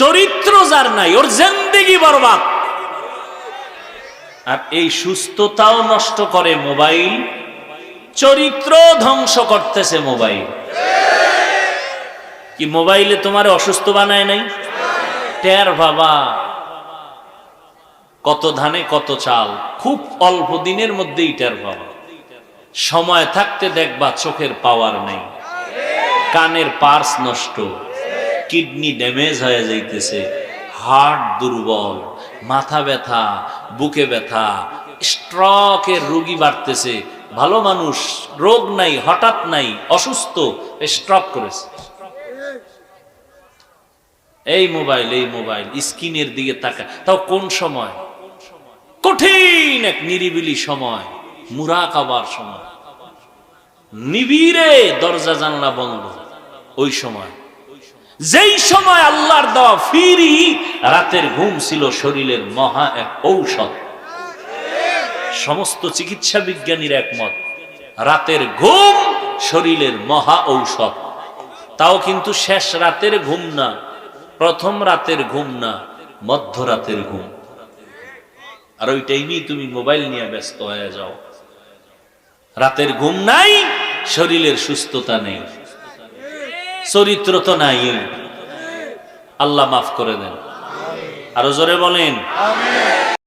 চরিত্র যার নাই, ওর জিন্দেগি বরবাদ। আর এই সুস্থতাও নষ্ট করে মোবাইল, চরিত্র ধ্বংস করতেছে মোবাইল। কি মোবাইলে তোমার অসুস্থ বানায় নাই? টের বাবা, কত ধানে কত চাল, খুব অল্প দিনের মধ্যেই টের বাবা। সময় থাকতে দেখবা চোখের পাওয়ার নেই, কানের পার্স নষ্ট, কিডনি ড্যামেজ হয়ে যাইতেছে, হার্ট দুর্বল, মাথা ব্যথা, বুকে ব্যথা, স্ট্রোকের রোগী বাড়তেছে। ভালো মানুষ, রোগ নাই, হঠাৎ নাই, অসুস্থ, স্ট্রোক করেছে। এই মোবাইল স্ক্রিনের দিকে তাকা, তাও কোন সময়? কঠিন এক নিরিবিলি সময়, মুরাকাবার সময়, নিবিড়ে দরজা জানলা বন্ধ, ওই সময়, যেই সময় আল্লাহর দেওয়া ফিরি রাতের ঘুম ছিল শরীরের মহা এক ঔষধ। সমস্ত চিকিৎসা বিজ্ঞানীর একমত, রাতের ঘুম শরীরের মহা ঔষধ। তাও কিন্তু শেষ রাতের ঘুম না, প্রথম রাতের ঘুম না, মধ্যরাতের ঘুম। আর ওই টাইমেই তুমি মোবাইল নিয়ে ব্যস্ত হয়ে যাও। রাতের ঘুম নাই, শরীরের সুস্থতা নেই, চরিত্র তো নাই। আল্লাহ মাফ করে দেন, আরো জোরে বলেন।